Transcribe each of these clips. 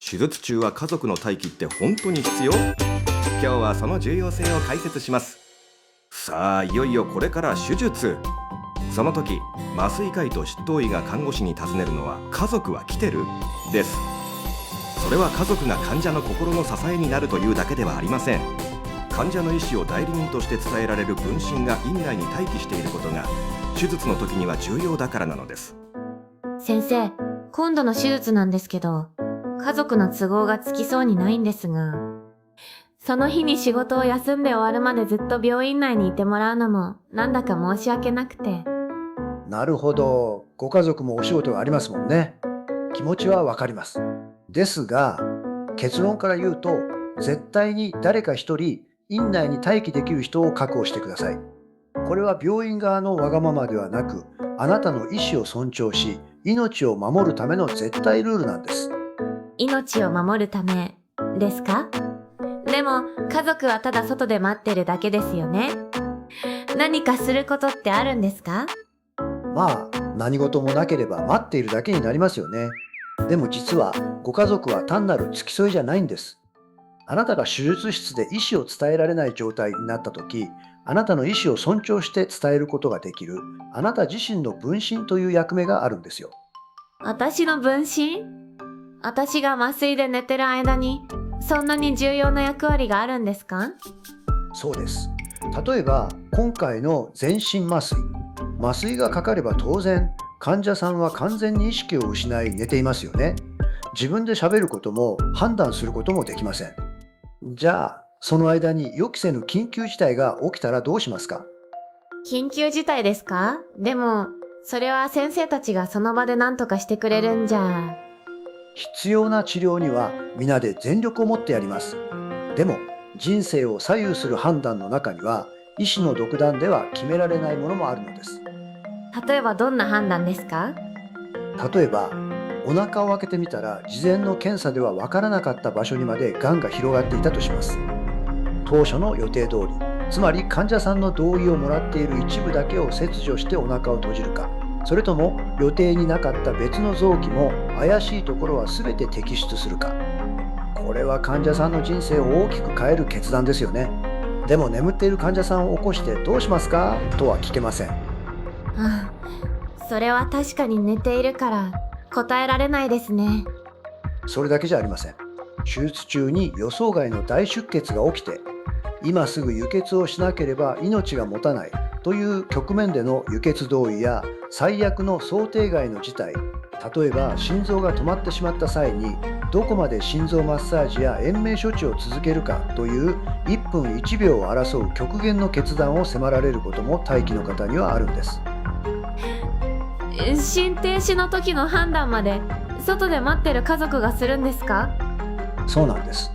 手術中は家族の待機って本当に必要？今日はその重要性を解説します。さあ、いよいよこれから手術。その時、麻酔科医と執刀医が看護師に尋ねるのは、家族は来てる？です。それは家族が患者の心の支えになるというだけではありません。患者の意思を代理人として伝えられる分身が院内に待機していることが、手術の時には重要だからなのです。先生、今度の手術なんですけど、家族の都合がつきそうにないんですが、その日に仕事を休んで終わるまでずっと病院内にいてもらうのもなんだか申し訳なくて。なるほど。ご家族もお仕事がありますもんね。気持ちはわかります。ですが、結論から言うと、絶対に誰か一人、院内に待機できる人を確保してください。これは病院側のわがままではなく、あなたの意思を尊重し、命を守るための絶対ルールなんです。命を守るためですか？でも家族はただ外で待ってるだけですよね。何かすることってあるんですか？まあ、何事もなければ待っているだけになりますよね。でも実は、ご家族は単なる付き添いじゃないんです。あなたが手術室で意思を伝えられない状態になった時、あなたの意思を尊重して伝えることができる、あなた自身の分身という役目があるんですよ。私の分身？私が麻酔で寝てる間にそんなに重要な役割があるんですか？そうです。例えば、今回の全身麻酔。麻酔がかかれば当然、患者さんは完全に意識を失い寝ていますよね。自分で喋ることも判断することもできません。じゃあ、その間に予期せぬ緊急事態が起きたらどうしますか？緊急事態ですか？でも、それは先生たちがその場で何とかしてくれるんじゃ。必要な治療には皆で全力を持ってやります。でも、人生を左右する判断の中には、医師の独断では決められないものもあるのです。例えばどんな判断ですか？例えば、お腹を開けてみたら事前の検査では分からなかった場所にまでがんが広がっていたとします。当初の予定通り、つまり患者さんの同意をもらっている一部だけを切除してお腹を閉じるか、それとも予定になかった別の臓器も怪しいところは全て摘出するか。これは患者さんの人生を大きく変える決断ですよね。でも眠っている患者さんを起こしてどうしますかとは聞けません。ああ、それは確かに寝ているから答えられないですね。それだけじゃありません。手術中に予想外の大出血が起きて、今すぐ輸血をしなければ命が持たないという局面での輸血同意や、最悪の想定外の事態、例えば心臓が止まってしまった際にどこまで心臓マッサージや延命処置を続けるかという1分1秒を争う極限の決断を迫られることも待機の方にはあるんです。心停止の時の判断まで外で待ってる家族がするんですか？そうなんです。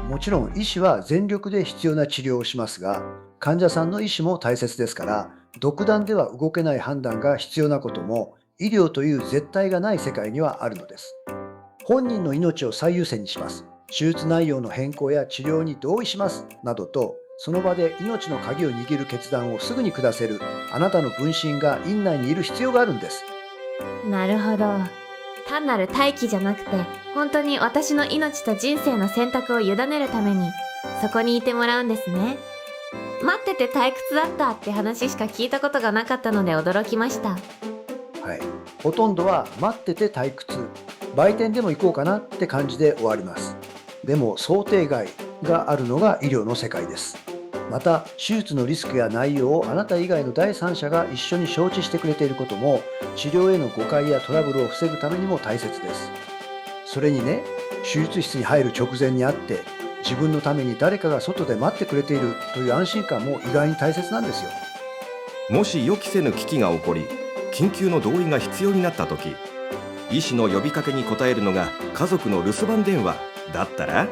もちろん医師は全力で必要な治療をしますが、患者さんの意思も大切ですから、独断では動けない判断が必要なことも、医療という絶対がない世界にはあるのです。本人の命を最優先にします。手術内容の変更や治療に同意しますなどと、その場で命の鍵を握る決断をすぐに下せるあなたの分身が院内にいる必要があるんです。なるほど。単なる待機じゃなくて、本当に私の命と人生の選択を委ねるためにそこにいてもらうんですね。待ってて退屈だったって話しか聞いたことがなかったので驚きました。はい。ほとんどは待ってて退屈、売店でも行こうかなって感じで終わります。でも想定外があるのが医療の世界です。また、手術のリスクや内容をあなた以外の第三者が一緒に承知してくれていることも、治療への誤解やトラブルを防ぐためにも大切です。それにね、手術室に入る直前にあって、自分のために誰かが外で待ってくれているという安心感も意外に大切なんですよ。もし予期せぬ危機が起こり、緊急の同意が必要になった時、医師の呼びかけに応えるのが家族の留守番電話だったら、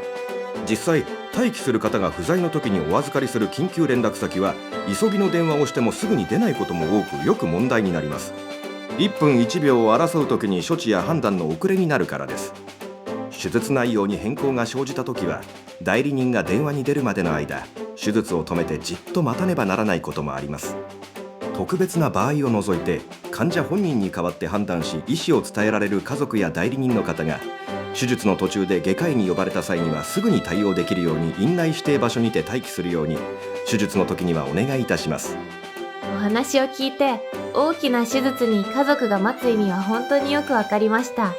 実際待機する方が不在の時にお預かりする緊急連絡先は、急ぎの電話をしてもすぐに出ないことも多く、よく問題になります。1分1秒を争う時に処置や判断の遅れになるからです。手術内容に変更が生じた時は、代理人が電話に出るまでの間、手術を止めてじっと待たねばならないこともあります。特別な場合を除いて、患者本人に代わって判断し意思を伝えられる家族や代理人の方が、手術の途中で外科医に呼ばれた際にはすぐに対応できるように院内指定場所にて待機するように手術の時にはお願いいたします。お話を聞いて、大きな手術に家族が待つ意味は本当によくわかりました。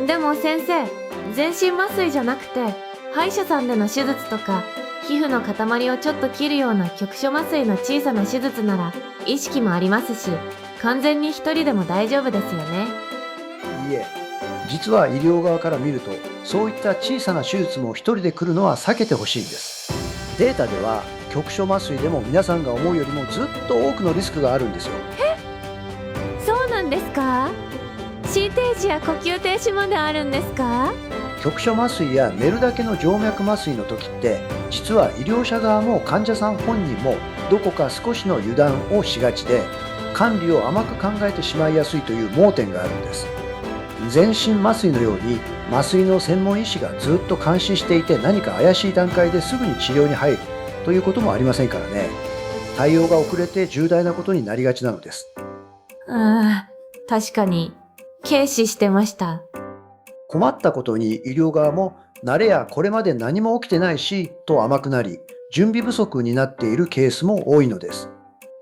でも先生、全身麻酔じゃなくて、歯医者さんでの手術とか、皮膚の塊をちょっと切るような局所麻酔の小さな手術なら、意識もありますし、完全に一人でも大丈夫ですよね。いいえ、実は医療側から見ると、そういった小さな手術も一人で来るのは避けてほしいんです。データでは、局所麻酔でも皆さんが思うよりもずっと多くのリスクがあるんですよ。そうなんですか？ C 停止や呼吸停止まであるんですか？局所麻酔や寝るだけの静脈麻酔の時って、実は医療者側も患者さん本人もどこか少しの油断をしがちで、管理を甘く考えてしまいやすいという盲点があるんです。全身麻酔のように麻酔の専門医師がずっと監視していて、何か怪しい段階ですぐに治療に入るということもありませんからね。対応が遅れて重大なことになりがちなのです。確かに軽視してました。困ったことに医療側も慣れやこれまで何も起きてないしと甘くなり、準備不足になっているケースも多いのです。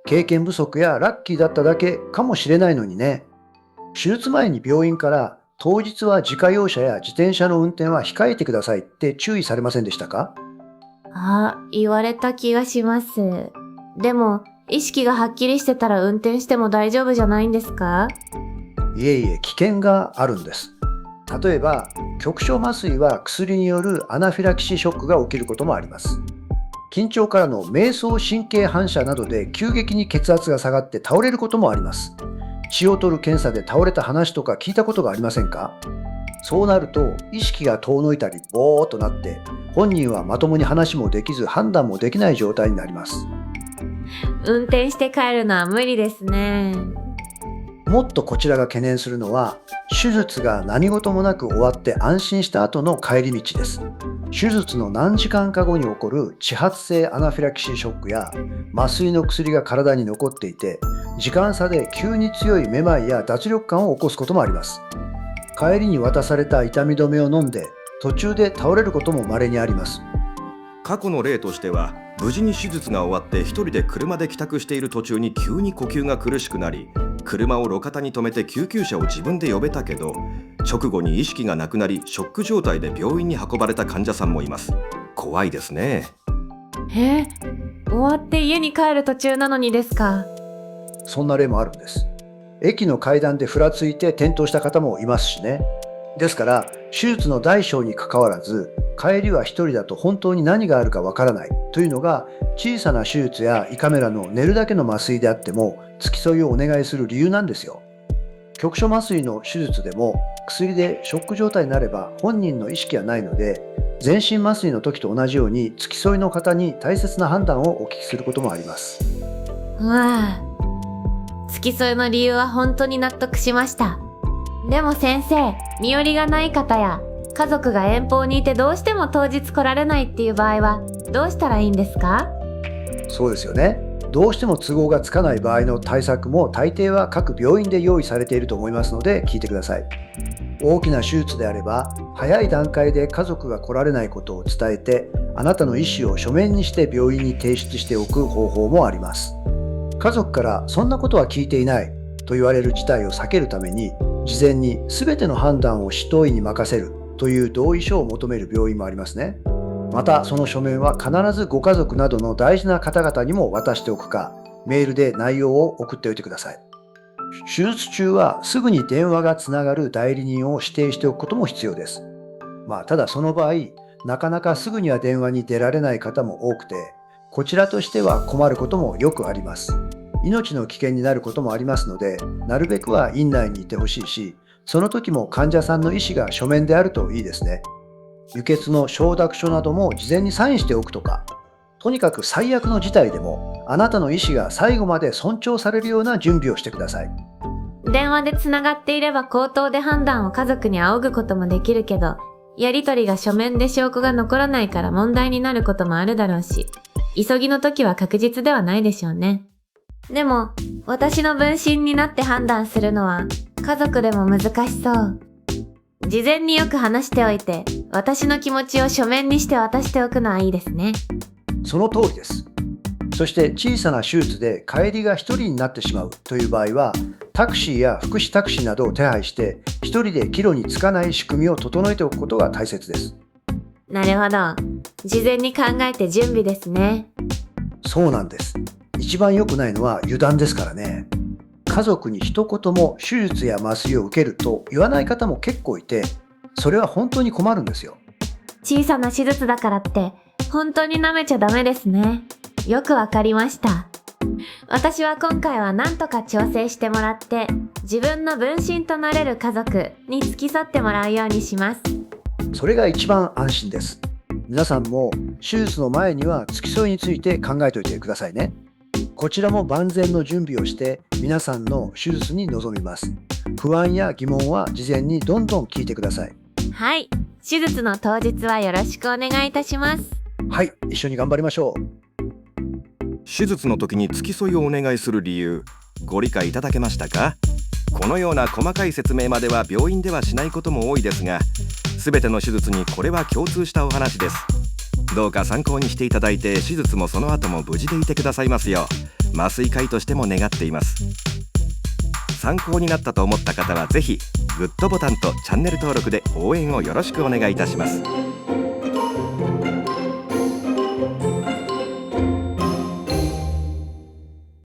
経験不足やラッキーだっただけかもしれないのにね。手術前に病院から当日は自家用車や自転車の運転は控えてくださいって注意されませんでしたか？言われた気がします。でも、意識がはっきりしてたら運転しても大丈夫じゃないんですか？いえいえ、危険があるんです。例えば、局所麻酔は薬によるアナフィラキシーショックが起きることもあります。緊張からの迷走神経反射などで急激に血圧が下がって倒れることもあります。血を取る検査で倒れた話とか聞いたことがありませんか？そうなると意識が遠のいたりボーっとなって、本人はまともに話もできず判断もできない状態になります。運転して帰るのは無理ですね。もっとこちらが懸念するのは、手術が何事もなく終わって安心した後の帰り道です。手術の何時間か後に起こる遅発性アナフィラキシーショックや麻酔の薬が体に残っていて、時間差で急に強いめまいや脱力感を起こすこともあります。帰りに渡された痛み止めを飲んで途中で倒れることも稀にあります。過去の例としては、無事に手術が終わって一人で車で帰宅している途中に急に呼吸が苦しくなり、車を路肩に止めて救急車を自分で呼べたけど、直後に意識がなくなりショック状態で病院に運ばれた患者さんもいます。怖いですね。終わって家に帰る途中なのにですか？そんな例もあるんです。駅の階段でふらついて転倒した方もいますしね。ですから手術の大小にかかわらず、帰りは一人だと本当に何があるかわからないというのが、小さな手術や胃カメラの寝るだけの麻酔であっても付き添いをお願いする理由なんですよ。局所麻酔の手術でも薬でショック状態になれば本人の意識はないので、全身麻酔の時と同じように付き添いの方に大切な判断をお聞きすることもあります。付き添いの理由は本当に納得しました。でも先生、身寄りがない方や家族が遠方にいてどうしても当日来られないっていう場合はどうしたらいいんですか？そうですよね。どうしても都合がつかない場合の対策も大抵は各病院で用意されていると思いますので聞いてください。大きな手術であれば早い段階で家族が来られないことを伝えて、あなたの意思を書面にして病院に提出しておく方法もあります。家族からそんなことは聞いていないと言われる事態を避けるために、事前に全ての判断を執刀医に任せるという同意書を求める病院もありますね。またその書面は必ずご家族などの大事な方々にも渡しておくか、メールで内容を送っておいてください。手術中はすぐに電話がつながる代理人を指定しておくことも必要です。ただその場合、なかなかすぐには電話に出られない方も多くて、こちらとしては困ることもよくあります。命の危険になることもありますので、なるべくは院内にいてほしいし、その時も患者さんの意思が書面であるといいですね。輸血の承諾書なども事前にサインしておくとか、とにかく最悪の事態でもあなたの意思が最後まで尊重されるような準備をしてください。電話でつながっていれば口頭で判断を家族に仰ぐこともできるけど、やり取りが書面で証拠が残らないから問題になることもあるだろうし、急ぎの時は確実ではないでしょうね。でも、私の分身になって判断するのは家族でも難しそう。事前によく話しておいて、私の気持ちを書面にして渡しておくのはいいですね。その通りです。そして小さな手術で帰りが1人になってしまうという場合は、タクシーや福祉タクシーなどを手配して1人で帰路につかない仕組みを整えておくことが大切です。なるほど。事前に考えて準備ですね。そうなんです。一番良くないのは油断ですからね。家族に一言も手術や麻酔を受けると言わない方も結構いて、それは本当に困るんですよ。小さな手術だからって、本当に舐めちゃダメですね。よくわかりました。私は今回は何とか調整してもらって、自分の分身となれる家族に付き添ってもらうようにします。それが一番安心です。皆さんも手術の前には付き添いについて考えておいてくださいね。こちらも万全の準備をして皆さんの手術に臨みます。不安や疑問は事前にどんどん聞いてください。はい。手術の当日はよろしくお願いいたします。はい、一緒に頑張りましょう。手術の時に付き添いをお願いする理由、ご理解いただけましたか？このような細かい説明までは病院ではしないことも多いですが、全ての手術にこれは共通したお話です。どうか参考にしていただいて、手術もその後も無事でいてくださいますよう、麻酔科医としても願っています。参考になったと思った方はぜひグッドボタンとチャンネル登録で応援をよろしくお願いいたします。